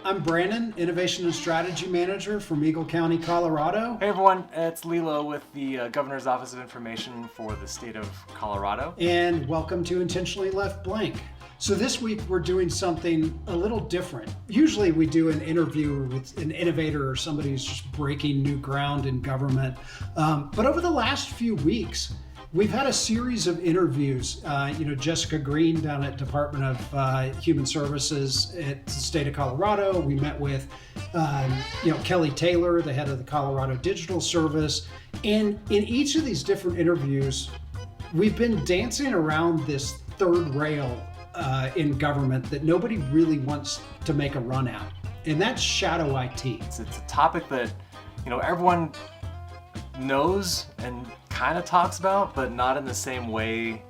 I'm Brandon, Innovation and Strategy Manager from Eagle County, Colorado. Hey everyone, it's Lilo with the Governor's Office of Information for the state of Colorado. And welcome to Intentionally Left Blank. So this week we're doing something a little different. Usually we do an interview with an innovator or somebody who's just breaking new ground in government. But over the last few weeks, we've had a series of interviews. Jessica Green down at Department of Human Services at the state of Colorado. We met with, Kelly Taylor, the head of the Colorado Digital Service. And in each of these different interviews, we've been dancing around this third rail in government that nobody really wants to make a run at. And that's shadow IT. It's a topic that, everyone knows and kind of talks about, but not in the same way.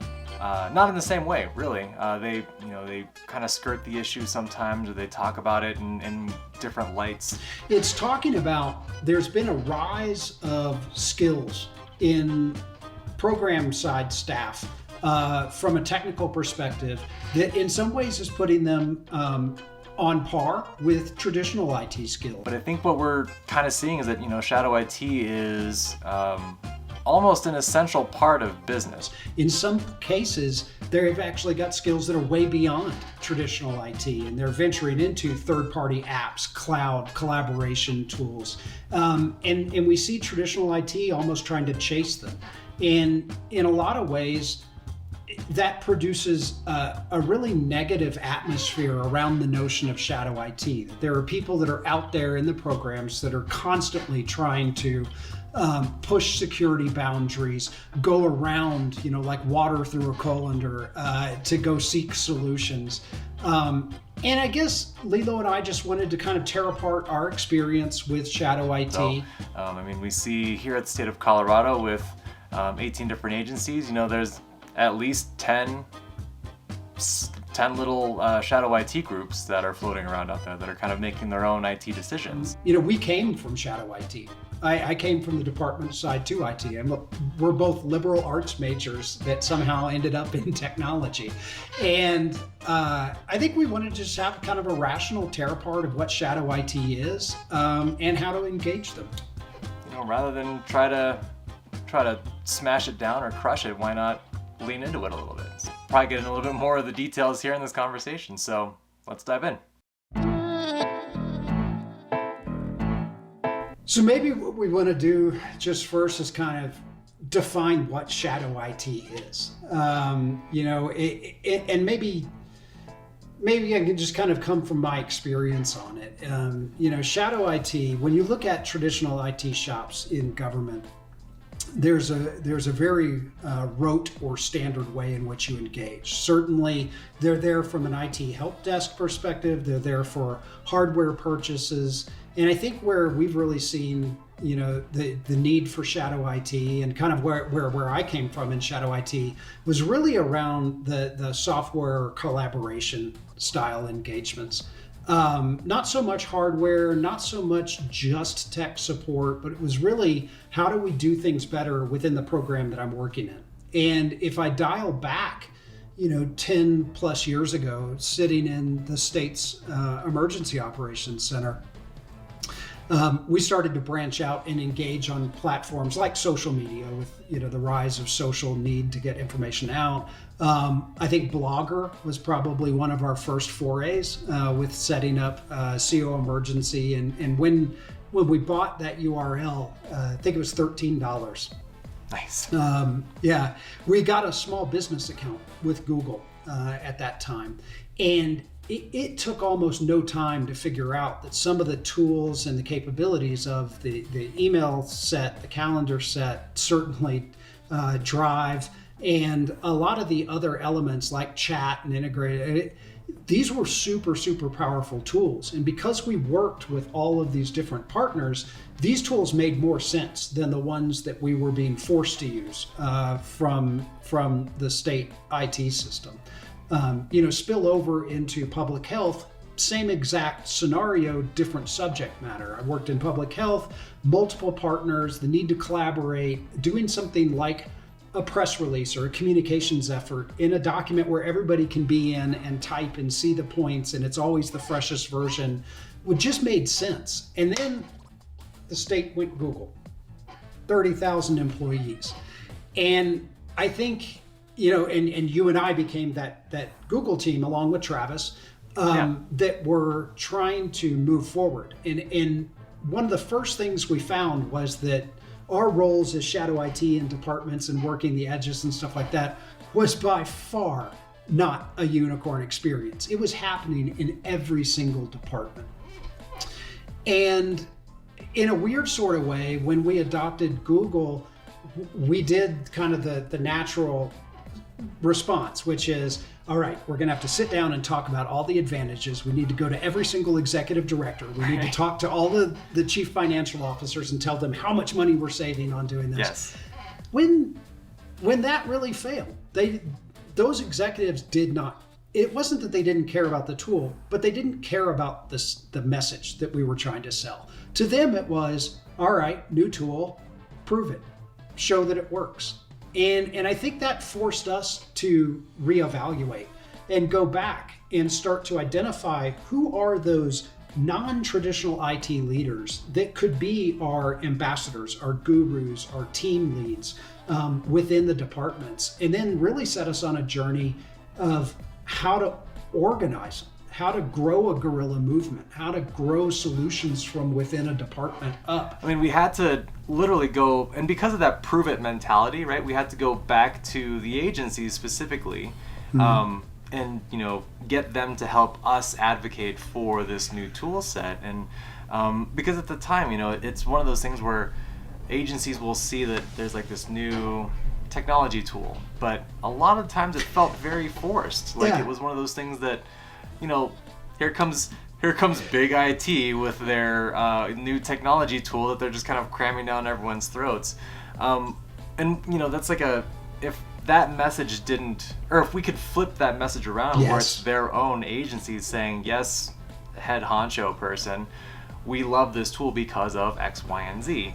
Really. They kind of skirt the issue sometimes, or they talk about it in different lights. It's talking about there's been a rise of skills in program side staff from a technical perspective that in some ways is putting them on par with traditional IT skills. But I think what we're kind of seeing is that, shadow IT is almost an essential part of business. In some cases, they've actually got skills that are way beyond traditional IT, and they're venturing into third-party apps, cloud, collaboration tools. And we see traditional IT almost trying to chase them. And in a lot of ways, that produces a really negative atmosphere around the notion of shadow IT. There are people that are out there in the programs that are constantly trying to push security boundaries, go around, like water through a colander to go seek solutions. And I guess Lilo and I just wanted to kind of tear apart our experience with shadow IT. So, we see here at the state of Colorado with 18 different agencies, there's at least 10 little shadow IT groups that are floating around out there that are kind of making their own IT decisions. We came from shadow IT. I came from the department side to IT. We're both liberal arts majors that somehow ended up in technology. And I think we wanted to just have kind of a rational tear apart of what shadow IT is and how to engage them. Rather than try to smash it down or crush it, why not lean into it a little bit? So probably getting a little bit more of the details here in this conversation, so let's dive in. So maybe what we want to do just first is kind of define what shadow IT is. And maybe I can just kind of come from my experience on it. Shadow IT, when you look at traditional IT shops in government, there's a very rote or standard way in which you engage. Certainly, they're there from an IT help desk perspective. They're there for hardware purchases. And I think where we've really seen, the need for shadow IT and kind of where I came from in shadow IT was really around the software collaboration style engagements. Not so much hardware, not so much just tech support, but it was really how do we do things better within the program that I'm working in. And if I dial back, 10 plus years ago, sitting in the state's emergency operations center, we started to branch out and engage on platforms like social media with the rise of social need to get information out. I think Blogger was probably one of our first forays with setting up CO Emergency, and when we bought that URL, I think it was $13. Nice. We got a small business account with Google at that time, and it took almost no time to figure out that some of the tools and the capabilities of the email set, the calendar set, certainly Drive, and a lot of the other elements like chat and integrated, these were super, super powerful tools. And because we worked with all of these different partners, these tools made more sense than the ones that we were being forced to use from the state IT system. Spill over into public health, same exact scenario, different subject matter. I worked in public health, multiple partners, the need to collaborate, doing something like a press release or a communications effort in a document where everybody can be in and type and see the points, and it's always the freshest version, would just made sense. And then the state went Google, 30,000 employees. And I think, and you and I became that Google team along with Travis, that were trying to move forward. And one of the first things we found was that our roles as shadow IT in departments and working the edges and stuff like that was by far not a unicorn experience. It was happening in every single department. And in a weird sort of way, when we adopted Google, we did kind of the natural response, which is, all right, we're going to have to sit down and talk about all the advantages. We need to go to every single executive director. We need to talk to all the chief financial officers and tell them how much money we're saving on doing this. Yes. When that really failed, those executives did not. It wasn't that they didn't care about the tool, but they didn't care about the message that we were trying to sell. To them, it was, all right, new tool, prove it, show that it works. And I think that forced us to reevaluate and go back and start to identify who are those non-traditional IT leaders that could be our ambassadors, our gurus, our team leads within the departments, and then really set us on a journey of how to organize them, how to grow a guerrilla movement, how to grow solutions from within a department up. I mean, we had to literally go, and because of that prove it mentality, right, we had to go back to the agencies specifically, and get them to help us advocate for this new tool set. And because at the time, it's one of those things where agencies will see that there's like this new technology tool, but a lot of times it felt very forced. Like it was one of those things that, here comes big IT with their new technology tool that they're just kind of cramming down everyone's throats. And that's like if that message didn't, or if we could flip that message around where it's their own agencies saying, yes, head honcho person, we love this tool because of X, Y, and Z.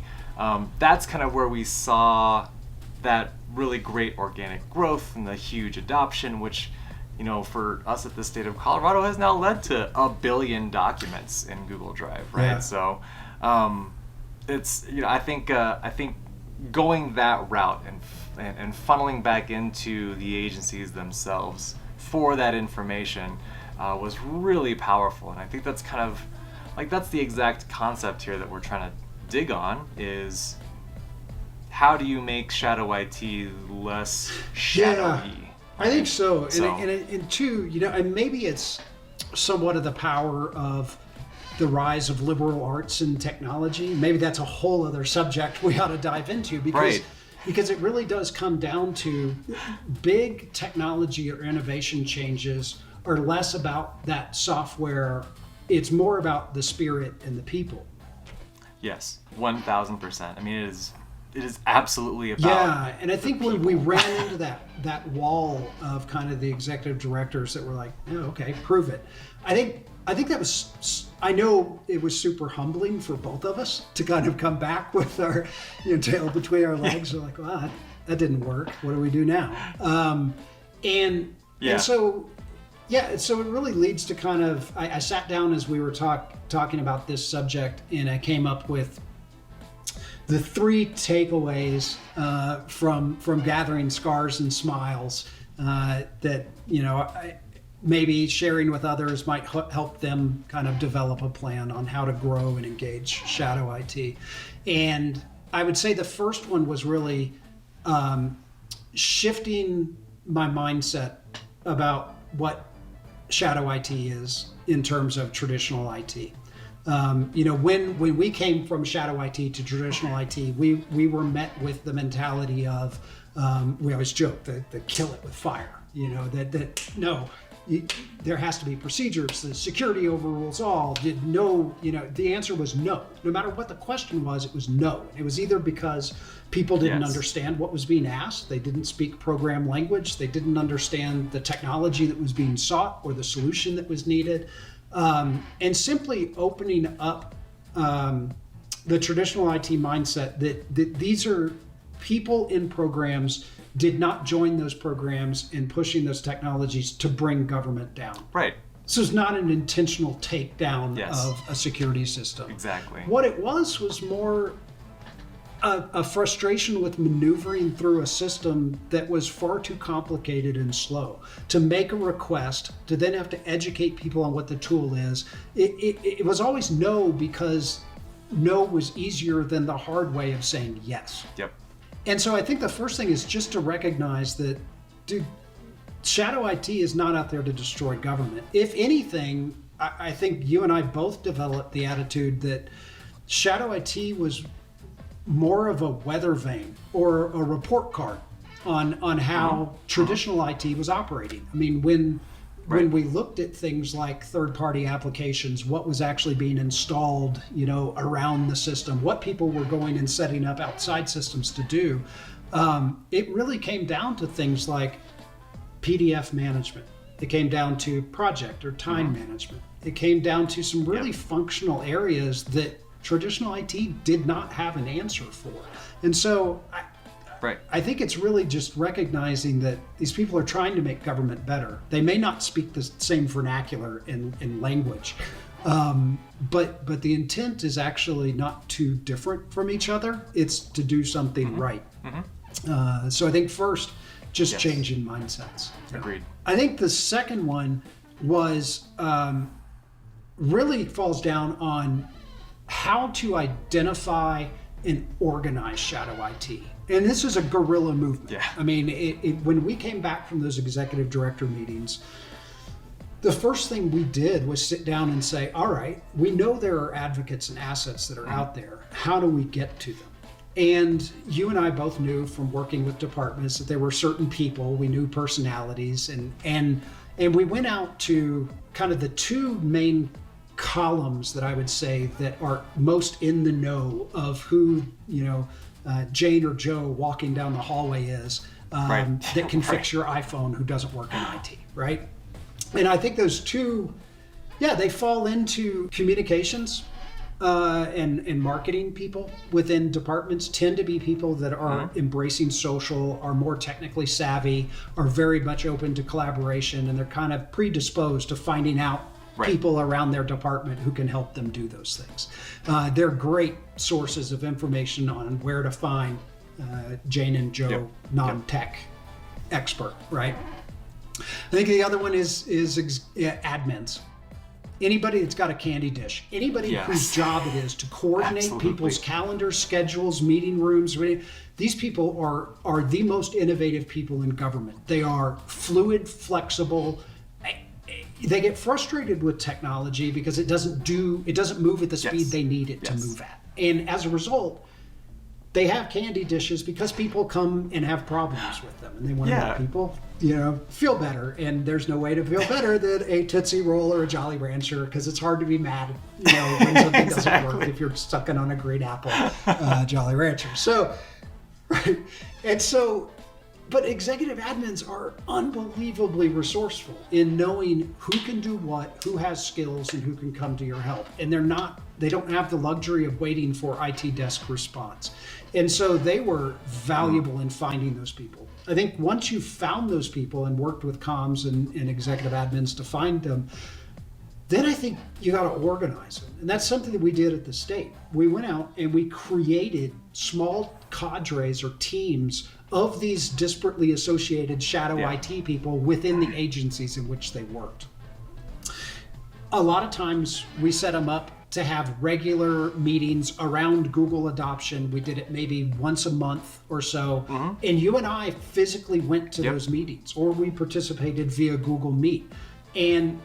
That's kind of where we saw that really great organic growth and the huge adoption, which, for us at the state of Colorado has now led to 1 billion documents in Google Drive, right? Yeah. So it's, I think going that route and funneling back into the agencies themselves for that information was really powerful. And I think that's kind of that's the exact concept here that we're trying to dig on, is how do you make shadow IT less shadowy? Yeah, I think so. And two, and maybe it's somewhat of the power of the rise of liberal arts and technology. Maybe that's a whole other subject we ought to dive into, because it really does come down to big technology or innovation changes are less about that software. It's more about the spirit and the people. Yes, 1,000%. I mean, it is absolutely about. Yeah, and I think when we ran into that wall of kind of the executive directors that were like, okay, prove it. I think that was, I know it was super humbling for both of us to kind of come back with our tail between our legs. We're like, well, that didn't work. What do we do now? And so it really leads to kind of, I sat down as we were talking about this subject, and I came up with the 3 takeaways from gathering scars and smiles that maybe sharing with others might help them kind of develop a plan on how to grow and engage shadow IT. And I would say the first one was really shifting my mindset about what shadow IT is in terms of traditional IT. When we came from shadow IT to traditional IT, we were met with the mentality of, we always joke, the kill it with fire. There has to be procedures. The security overrules all. The answer was no. No matter what the question was, it was no. It was either because people didn't understand what was being asked, they didn't speak program language, they didn't understand the technology that was being sought or the solution that was needed. And simply opening up the traditional IT mindset that these are people in programs did not join those programs and pushing those technologies to bring government down. Right. This is not an intentional takedown Yes. of a security system. Exactly. What it was more a frustration with maneuvering through a system that was far too complicated and slow. To make a request, to then have to educate people on what the tool is, it was always no, because no was easier than the hard way of saying yes. Yep. And so I think the first thing is just to recognize that, dude, shadow IT is not out there to destroy government. If anything, I think you and I both developed the attitude that shadow IT was more of a weather vane or a report card on how traditional IT was operating. I mean, when we looked at things like third-party applications, what was actually being installed, around the system, what people were going and setting up outside systems to do, it really came down to things like PDF management. It came down to project or time management. It came down to some really functional areas that traditional IT did not have an answer for. And so I think it's really just recognizing that these people are trying to make government better. They may not speak the same vernacular in language, but the intent is actually not too different from each other. It's to do something right. So I think first, just changing mindsets. Agreed. I think the second one was really falls down on how to identify and organize shadow IT. And this is a guerrilla movement. Yeah. I mean, when we came back from those executive director meetings, the first thing we did was sit down and say, all right, we know there are advocates and assets that are out there. How do we get to them? And you and I both knew from working with departments that there were certain people, we knew personalities, and we went out to kind of the two main columns that I would say that are most in the know of who, Jane or Joe walking down the hallway is, that can fix your iPhone who doesn't work in IT, right? And I think those two, they fall into communications and marketing people within departments tend to be people that are embracing social, are more technically savvy, are very much open to collaboration, and they're kind of predisposed to finding out people around their department who can help them do those things. They're great sources of information on where to find Jane and Joe, non-tech expert, right? I think the other one is admins. Anybody that's got a candy dish, anybody whose job it is to coordinate people's calendars, schedules, meeting rooms. These people are the most innovative people in government. They are fluid, flexible. They get frustrated with technology because it doesn't move at the speed they need it to move at. And as a result, they have candy dishes because people come and have problems with them, and they want to make people, feel better. And there's no way to feel better than a Tootsie Roll or a Jolly Rancher, because it's hard to be mad, when something doesn't work if you're sucking on a green apple Jolly Rancher. So, but executive admins are unbelievably resourceful in knowing who can do what, who has skills, and who can come to your help. And they don't have the luxury of waiting for IT desk response. And so they were valuable in finding those people. I think once you've found those people and worked with comms and executive admins to find them, then I think you got to organize them. And that's something that we did at the state. We went out and we created small cadres or teams of these disparately associated shadow IT people within the agencies in which they worked. A lot of times we set them up to have regular meetings around Google adoption. We did it maybe once a month or so. And you and I physically went to those meetings, or we participated via Google Meet. And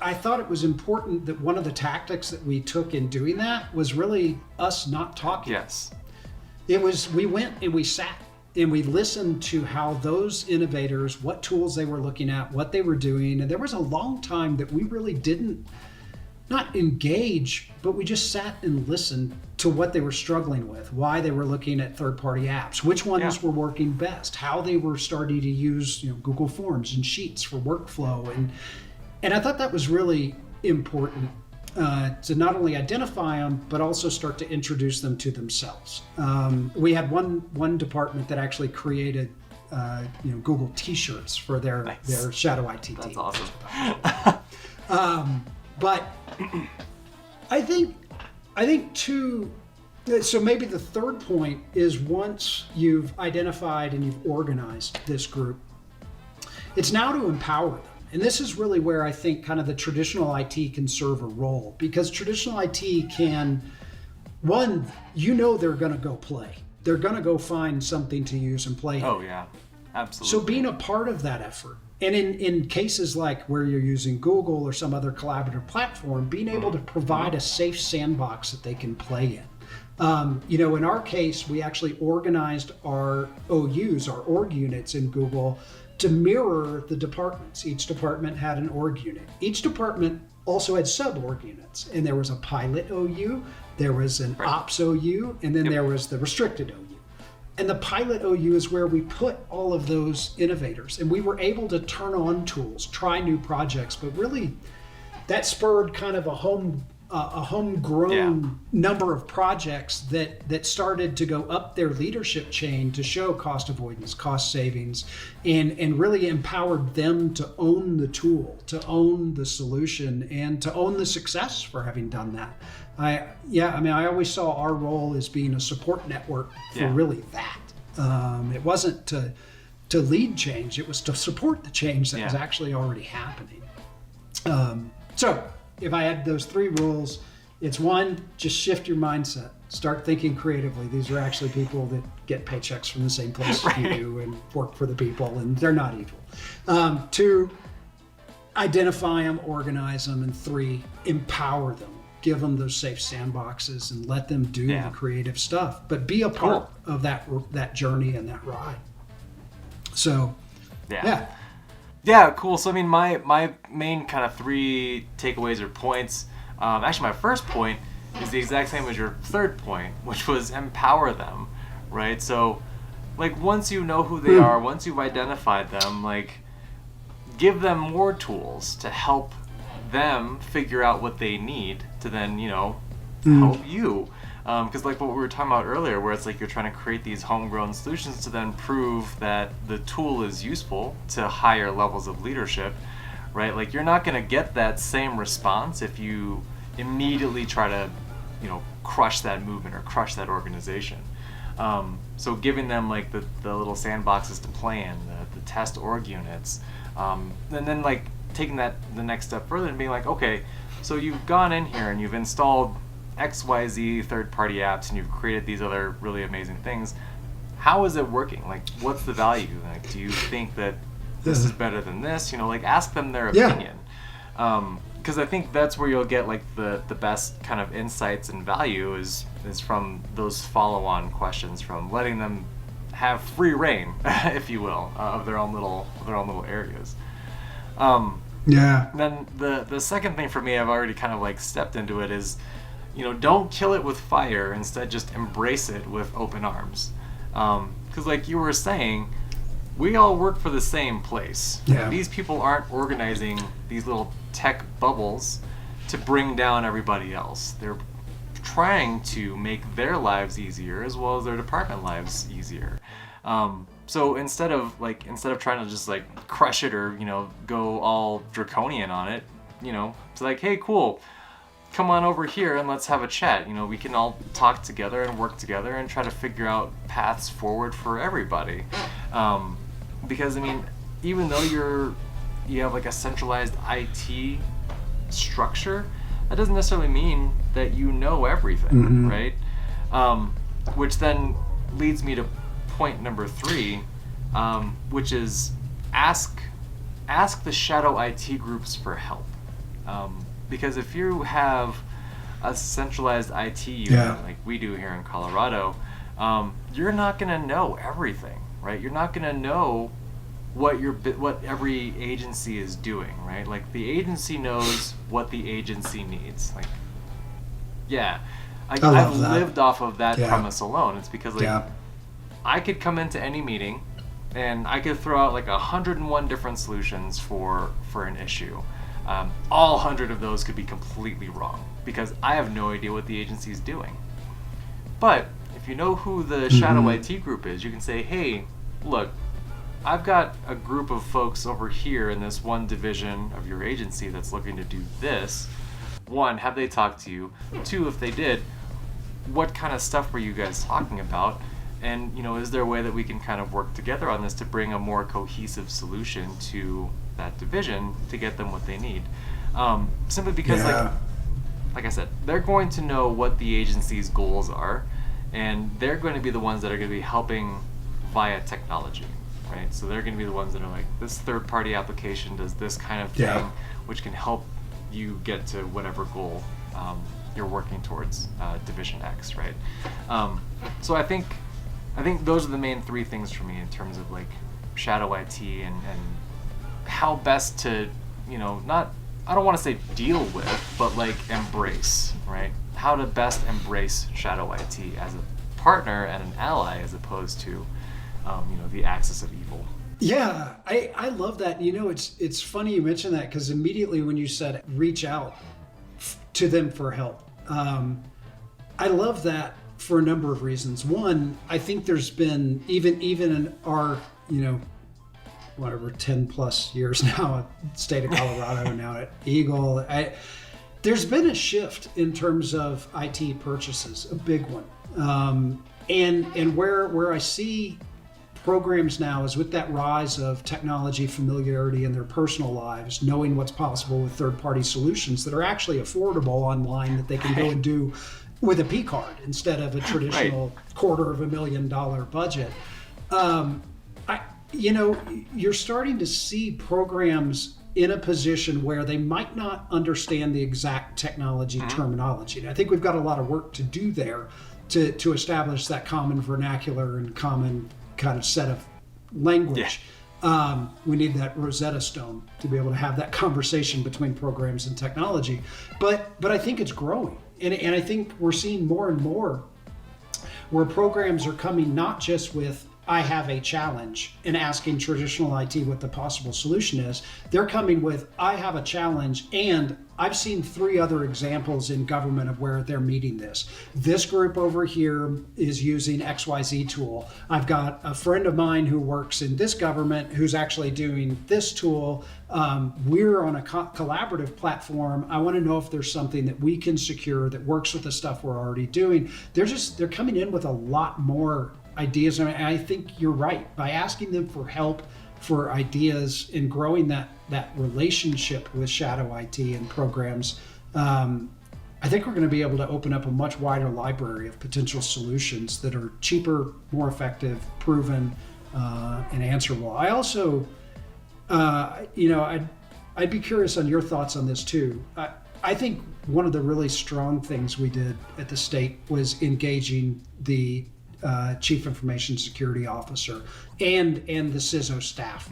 I thought it was important that one of the tactics that we took in doing that was really us not talking. It was, we went and we sat and we listened to how those innovators, what tools they were looking at, what they were doing. And there was a long time that we really didn't, not engage, but we just sat and listened to what they were struggling with, why they were looking at third-party apps, which ones were working best, how they were starting to use Google Forms and Sheets for workflow. And I thought that was really important to not only identify them, but also start to introduce them to themselves. We had one department that actually created Google T-shirts for their shadow IT team. That's awesome. But I think too. So maybe the third point is, once you've identified and you've organized this group, it's now to empower them. And this is really where I think kind of the traditional IT can serve a role, because traditional IT can, one, they're going to go play. They're going to go find something to use and play. Oh, yeah, absolutely. So being a part of that effort, and in cases like where you're using Google or some other collaborative platform, being able to provide a safe sandbox that they can play in. In our case, we actually organized our OUs, our org units in Google, to mirror the departments. Each department had an org unit. Each department also had sub-org units, and there was a pilot OU, there was an ops OU, and then there was the restricted OU. And the pilot OU is where we put all of those innovators, and we were able to turn on tools, try new projects, but really that spurred kind of a homegrown number of projects that started to go up their leadership chain to show cost avoidance, cost savings, and really empowered them to own the tool, to own the solution, and to own the success for having done that. I always saw our role as being a support network for really that. It wasn't to lead change, it was to support the change that was actually already happening. So if I had those three rules, it's one, just shift your mindset. Start thinking creatively. These are actually people that get paychecks from the same place you do and work for the people, and they're not evil. Two, identify them, organize them. And three, empower them. Give them those safe sandboxes and let them do the creative stuff. But be a part of that journey and that ride. So, Yeah, cool. So, I mean, my main kind of three takeaways or points, actually my first point is the exact same as your third point, which was empower them, right? So, like, once you know who they are, once you've identified them, like, give them more tools to help them figure out what they need to then, help you. Because like what we were talking about earlier, where it's like you're trying to create these homegrown solutions to then prove that the tool is useful to higher levels of leadership, right? Like you're not going to get that same response if you immediately try to, crush that movement or crush that organization. So giving them like the little sandboxes to play in, the test org units, and then like taking that the next step further and being like, okay, so you've gone in here and you've installed XYZ third-party apps and you've created these other really amazing things. How is it working? Like, what's the value? Like, do you think that this is better than this? Ask them their opinion. Because I think that's where you'll get like the best kind of insights and value is from those follow-on questions, from letting them have free reign, if you will, of their own little areas. Then the second thing for me, I've already kind of like stepped into it, is don't kill it with fire. Instead, just embrace it with open arms. Because like you were saying, we all work for the same place. These people aren't organizing these little tech bubbles to bring down everybody else. They're trying to make their lives easier as well as their department lives easier. So instead of trying to just like crush it or go all draconian on it, it's like, hey, cool, come on over here and let's have a chat. We can all talk together and work together and try to figure out paths forward for everybody. Because I mean, even though you have like a centralized IT structure, that doesn't necessarily mean that you know everything, right? Which then leads me to point number 3, which is ask the shadow IT groups for help. Because if you have a centralized IT unit like we do here in Colorado, you're not going to know everything, right? You're not going to know what every agency is doing, right? Like the agency knows what the agency needs. Like, I've lived off of that premise alone. It's because like I could come into any meeting and I could throw out like 101 different solutions for an issue. All 100 of those could be completely wrong because I have no idea what the agency is doing. But if you know who the shadow IT group is, you can say, hey, look, I've got a group of folks over here in this one division of your agency that's looking to do this. One, have they talked to you? Two, if they did, what kind of stuff were you guys talking about? And, is there a way that we can kind of work together on this to bring a more cohesive solution to that division to get them what they need? Simply because, like I said, they're going to know what the agency's goals are, and they're going to be the ones that are going to be helping via technology, right? So they're going to be the ones that are like, this third-party application does this kind of thing, which can help you get to whatever goal you're working towards, Division X, right? So I think those are the main three things for me in terms of like shadow IT and how best to, I don't want to say deal with, but like embrace, right? How to best embrace shadow IT as a partner and an ally as opposed to, the axis of evil. Yeah, I love that. It's funny you mention that because immediately when you said reach out to them for help, I love that for a number of reasons. One, I think there's been even in our 10 plus years now at state of Colorado and now at Eagle, there's been a shift in terms of IT purchases, a big one, and where I see programs now is with that rise of technology familiarity in their personal lives, knowing what's possible with third-party solutions that are actually affordable online that they can go and do with a P card instead of a traditional $250,000 budget. You're starting to see programs in a position where they might not understand the exact technology terminology. And I think we've got a lot of work to do there to establish that common vernacular and common kind of set of language. We need that Rosetta Stone to be able to have that conversation between programs and technology. But I think it's growing. And I think we're seeing more and more where programs are coming not just with, I have a challenge, and asking traditional IT what the possible solution is. They're coming with, I have a challenge, and I've seen 3 other examples in government of where they're meeting this. This group over here is using XYZ tool. I've got a friend of mine who works in this government who's actually doing this tool. We're on a collaborative platform. I want to know if there's something that we can secure that works with the stuff we're already doing. They're coming in with a lot more ideas, and I think you're right. By asking them for help, for ideas, and growing that relationship with shadow IT and programs, I think we're going to be able to open up a much wider library of potential solutions that are cheaper, more effective, proven, and answerable. I also, I'd be curious on your thoughts on this too. I think one of the really strong things we did at the state was engaging the Chief Information Security Officer and the CISO staff.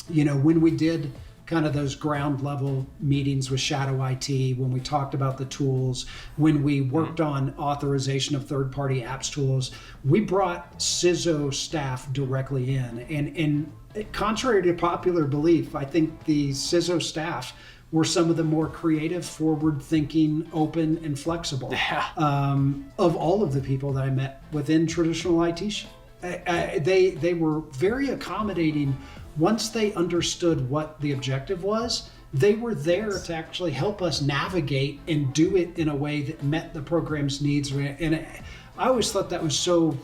When we did kind of those ground level meetings with shadow IT, when we talked about the tools, when we worked on authorization of third-party apps tools, we brought CISO staff directly in. And contrary to popular belief, I think the CISO staff were some of the more creative, forward-thinking, open, and flexible of all of the people that I met within traditional IT. They were very accommodating. Once they understood what the objective was, they were there to actually help us navigate and do it in a way that met the program's needs. And I always thought that was so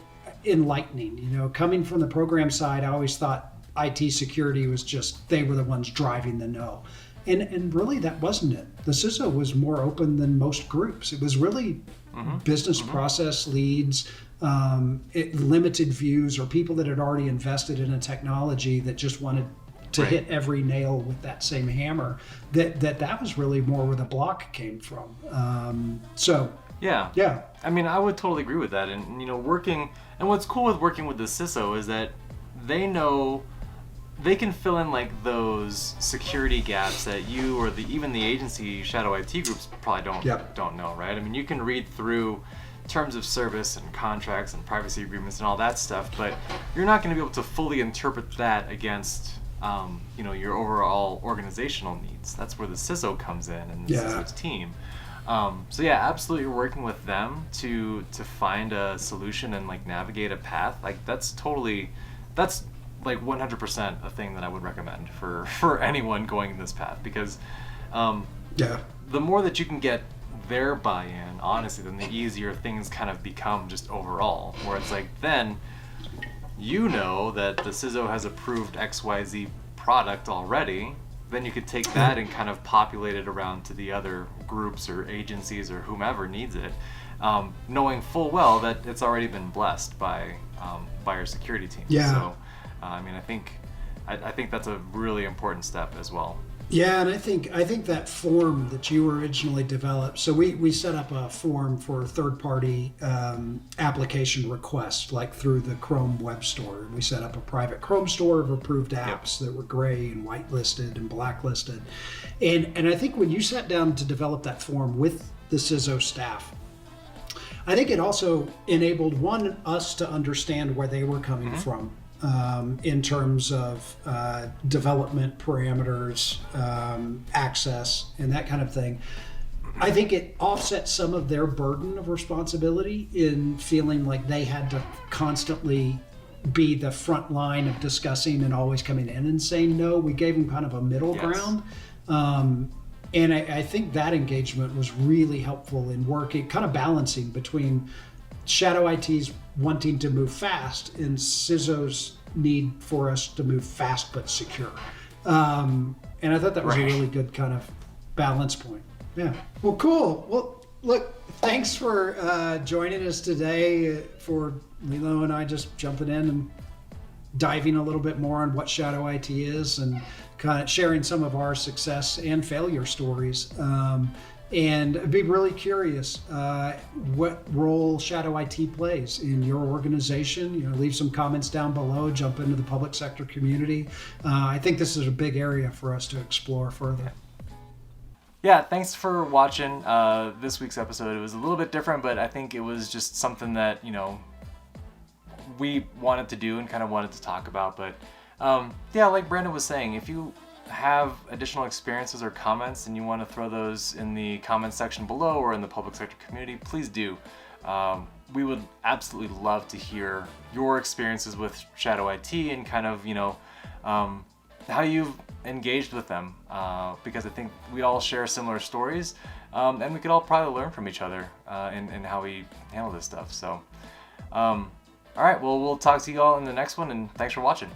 enlightening. Coming from the program side, I always thought IT security was just, they were the ones driving the know. And really that wasn't it. The CISO was more open than most groups. It was really business process leads, limited views, or people that had already invested in a technology that just wanted to hit every nail with that same hammer. That was really more where the block came from. Yeah. I mean, I would totally agree with that. And what's cool with working with the CISO is that they know they can fill in like those security gaps that you or even the agency shadow IT groups probably don't know, right? I mean, you can read through terms of service and contracts and privacy agreements and all that stuff, but you're not going to be able to fully interpret that against your overall organizational needs. That's where the CISO comes in and the CISO's team. Absolutely working with them to find a solution and like navigate a path. Like that's like 100% a thing that I would recommend for anyone going this path, because the more that you can get their buy-in, honestly, then the easier things kind of become just overall, where it's like, then you know that the CISO has approved XYZ product already, then you could take that and kind of populate it around to the other groups or agencies or whomever needs it, knowing full well that it's already been blessed by your security team. Yeah. So, I mean, I think that's a really important step as well. Yeah, and I think that form that you originally developed. So we set up a form for third-party application requests, like through the Chrome Web Store. We set up a private Chrome store of approved apps that were gray and whitelisted and blacklisted. And I think when you sat down to develop that form with the CISO staff, I think it also enabled us to understand where they were coming from. In terms of development parameters, access, and that kind of thing. I think it offset some of their burden of responsibility in feeling like they had to constantly be the front line of discussing and always coming in and saying no. We gave them kind of a middle ground. And I think that engagement was really helpful in working, kind of balancing between Shadow IT's wanting to move fast and CISO's need for us to move fast but secure. And I thought that was a really good kind of balance point. Yeah. Well, cool. Well, look, thanks for joining us today, for Lilo and I just jumping in and diving a little bit more on what Shadow IT is and kind of sharing some of our success and failure stories. And I'd be really curious what role Shadow IT plays in your organization. Leave some comments down below, jump into the public sector community. I think this is a big area for us to explore further. Yeah, thanks for watching this week's episode. It was a little bit different, but I think it was just something that, we wanted to do and kind of wanted to talk about. But yeah, like Brandon was saying, if you have additional experiences or comments and you want to throw those in the comments section below or in the public sector community, please do. We would absolutely love to hear your experiences with Shadow IT and kind of, how you've engaged with them, because I think we all share similar stories, and we could all probably learn from each other in how we handle this stuff. So, all right, well, we'll talk to you all in the next one, and thanks for watching.